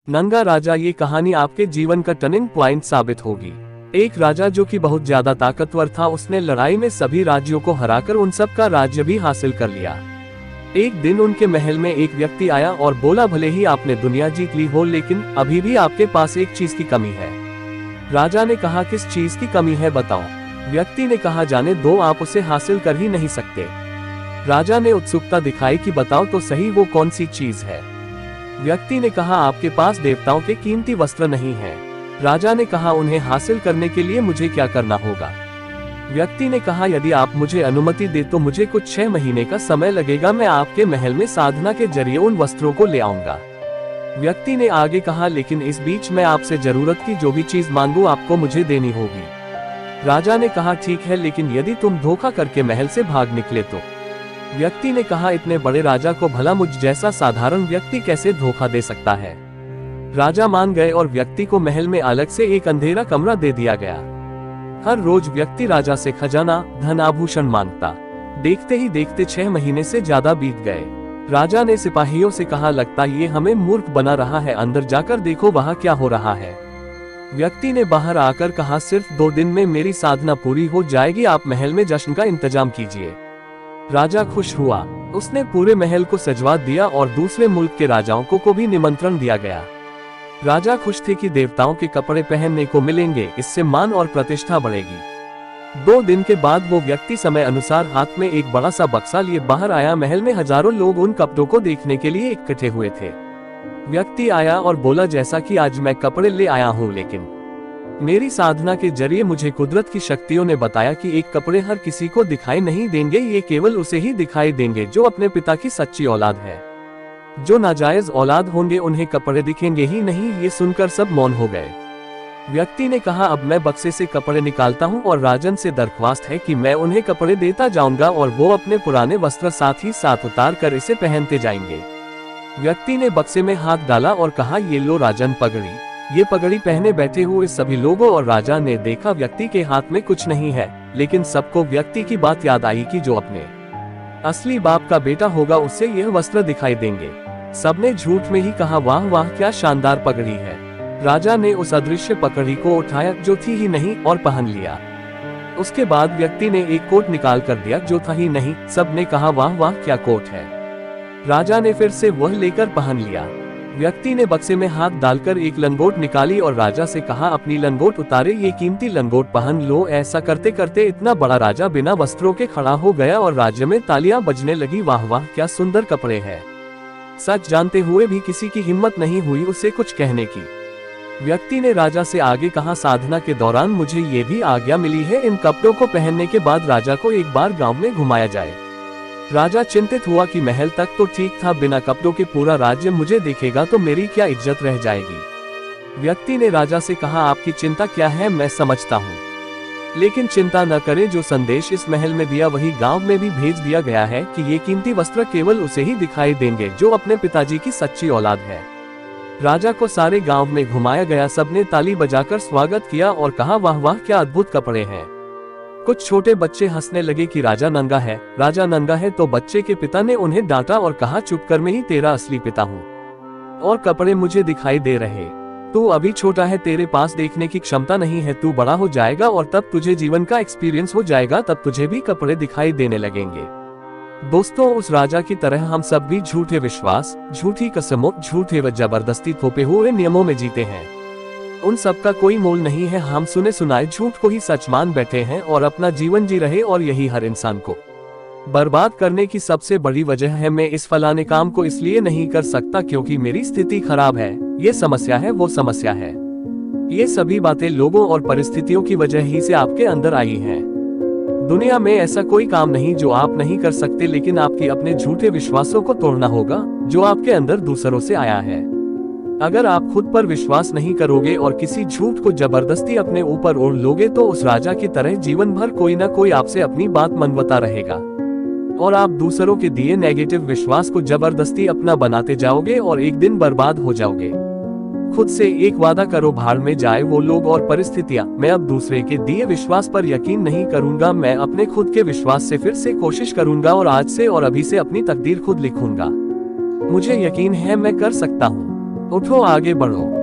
नंगा राजा, ये कहानी आपके जीवन का टर्निंग पॉइंट साबित होगी। एक राजा जो कि बहुत ज्यादा ताकतवर था, उसने लड़ाई में सभी राज्यों को हराकर उन सब का राज्य भी हासिल कर लिया। एक दिन उनके महल में एक व्यक्ति आया और बोला, भले ही आपने दुनिया जीत ली हो, लेकिन अभी भी आपके पास एक चीज की कमी है। राजा ने कहा, किस चीज की कमी है बताओ। व्यक्ति ने कहा, जाने दो, आप उसे हासिल कर ही नहीं सकते। राजा ने उत्सुकता दिखाई कि बताओ तो सही, वो कौन सी चीज है। व्यक्ति ने कहा, आपके पास देवताओं के कीमती वस्त्र नहीं हैं। राजा ने कहा, उन्हें हासिल करने के लिए मुझे क्या करना होगा। व्यक्ति ने कहा, यदि आप मुझे अनुमति दे तो मुझे कुछ 6 महीने का समय लगेगा, मैं आपके महल में साधना के जरिए उन वस्त्रों को ले आऊंगा। व्यक्ति ने आगे कहा, लेकिन इस बीच मैं आपसे जरूरत की जो भी चीज मांगू आपको मुझे देनी होगी। राजा ने कहा, ठीक है, लेकिन यदि तुम धोखा करके महल से भाग निकले तो। व्यक्ति ने कहा, इतने बड़े राजा को भला मुझ जैसा साधारण व्यक्ति कैसे धोखा दे सकता है। राजा मान गए और व्यक्ति को महल में अलग से एक अंधेरा कमरा दे दिया गया। हर रोज व्यक्ति राजा से खजाना, धन, आभूषण मांगता। देखते ही देखते 6 महीने से ज्यादा बीत गए। राजा ने सिपाहियों से कहा, लगता ये हमें मूर्ख बना रहा है, अंदर जाकर देखो वहाँ क्या हो रहा है। व्यक्ति ने बाहर आकर कहा, सिर्फ 2 दिन में मेरी साधना पूरी हो जाएगी, आप महल में जश्न का इंतजाम कीजिए। राजा खुश हुआ, उसने पूरे महल को सजवा दिया और दूसरे मुल्क के राजाओं को भी निमंत्रण दिया गया। राजा खुश थे कि देवताओं के कपड़े पहनने को मिलेंगे, इससे मान और प्रतिष्ठा बढ़ेगी। 2 दिन के बाद वो व्यक्ति समय अनुसार हाथ में एक बड़ा सा बक्सा लिए बाहर आया। महल में हजारों लोग उन कपड़ों को देखने के लिए इकट्ठे हुए थे। व्यक्ति आया और बोला, जैसा कि आज मैं कपड़े ले आया हूँ, लेकिन मेरी साधना के जरिए मुझे कुदरत की शक्तियों ने बताया कि एक कपड़े हर किसी को दिखाई नहीं देंगे, ये केवल उसे ही दिखाई देंगे जो अपने पिता की सच्ची औलाद है। जो नाजायज औलाद होंगे उन्हें कपड़े दिखेंगे ही नहीं। ये सुनकर सब मौन हो गए। व्यक्ति ने कहा, अब मैं बक्से से कपड़े निकालता हूँ और राजन से दरख्वास्त है कि मैं उन्हें कपड़े देता जाऊंगा और वो अपने पुराने वस्त्र साथ ही साथ उतार कर इसे पहनते जाएंगे। व्यक्ति ने बक्से में हाथ डाला और कहा, ये लो राजन पगड़ी। ये पगड़ी पहने बैठे हुए सभी लोगों और राजा ने देखा व्यक्ति के हाथ में कुछ नहीं है, लेकिन सबको व्यक्ति की बात याद आई कि जो अपने असली बाप का बेटा होगा उससे यह वस्त्र दिखाई देंगे। सबने झूठ में ही कहा, वाह वाह, क्या शानदार पगड़ी है। राजा ने उस अदृश्य पगड़ी को उठाया जो थी ही नहीं और पहन लिया। उसके बाद व्यक्ति ने एक कोट निकाल कर दिया जो था ही नहीं। सबने कहा, वाह वाह, क्या कोट है। राजा ने फिर से वह लेकर पहन लिया। व्यक्ति ने बक्से में हाथ डालकर एक लंगोट निकाली और राजा से कहा, अपनी लंगोट उतारे, ये कीमती लंगोट पहन लो। ऐसा करते करते इतना बड़ा राजा बिना वस्त्रों के खड़ा हो गया और राज्य में तालियां बजने लगी। वाह वाह, क्या सुंदर कपड़े हैं। सच जानते हुए भी किसी की हिम्मत नहीं हुई उसे कुछ कहने की। व्यक्ति ने राजा से आगे कहा, साधना के दौरान मुझे ये भी आज्ञा मिली है, इन कपड़ों को पहनने के बाद राजा को एक बार गाँव में घुमाया जाए। राजा चिंतित हुआ कि महल तक तो ठीक था, बिना कपड़ों के पूरा राज्य मुझे देखेगा तो मेरी क्या इज्जत रह जाएगी। व्यक्ति ने राजा से कहा, आपकी चिंता क्या है मैं समझता हूँ, लेकिन चिंता न करें, जो संदेश इस महल में दिया वही गांव में भी भेज दिया गया है कि ये कीमती वस्त्र केवल उसे ही दिखाई देंगे जो अपने पिताजी की सच्ची औलाद है। राजा को सारे गांव में घुमाया गया। सबने ताली बजाकर स्वागत किया और कहा, वाह वाह, क्या अद्भुत कपड़े हैं। कुछ छोटे बच्चे हंसने लगे कि राजा नंगा है। राजा नंगा है तो बच्चे के पिता ने उन्हें डांटा और कहा, चुप कर, मैं ही तेरा असली पिता हूँ और कपड़े मुझे दिखाई दे रहे। तू अभी छोटा है, तेरे पास देखने की क्षमता नहीं है। तू बड़ा हो जाएगा और तब तुझे जीवन का एक्सपीरियंस हो जाएगा, तब तुझे भी कपड़े दिखाई देने लगेंगे। दोस्तों, उस राजा की तरह हम सब भी झूठे विश्वास, झूठी कसमों, झूठे व जबरदस्ती थोपे हुए नियमों में जीते हैं। उन सब का कोई मोल नहीं है। हम सुने सुनाए झूठ को ही सच मान बैठे हैं और अपना जीवन जी रहे, और यही हर इंसान को बर्बाद करने की सबसे बड़ी वजह है। मैं इस फलाने काम को इसलिए नहीं कर सकता क्योंकि मेरी स्थिति खराब है, ये समस्या है, वो समस्या है। ये सभी बातें लोगों और परिस्थितियों की वजह ही से आपके अंदर आई हैं। दुनिया में ऐसा कोई काम नहीं जो आप नहीं कर सकते, लेकिन आपके अपने झूठे विश्वासों को तोड़ना होगा जो आपके अंदर दूसरों से आया है। अगर आप खुद पर विश्वास नहीं करोगे और किसी झूठ को जबरदस्ती अपने ऊपर ओढ़ लोगे तो उस राजा की तरह जीवन भर कोई ना कोई आपसे अपनी बात मनवाता रहेगा और आप दूसरों के दिए नेगेटिव विश्वास को जबरदस्ती अपना बनाते जाओगे और एक दिन बर्बाद हो जाओगे। खुद से एक वादा करो, भाड़ में जाए वो लोग और परिस्थितियां। मैं अब दूसरे के दिए विश्वास पर यकीन नहीं करूंगा, मैं अपने खुद के विश्वास से फिर से कोशिश करूंगा और आज से और अभी से अपनी तकदीर खुद लिखूंगा। मुझे यकीन है मैं कर सकता हूँ। उठो, आगे बढ़ो।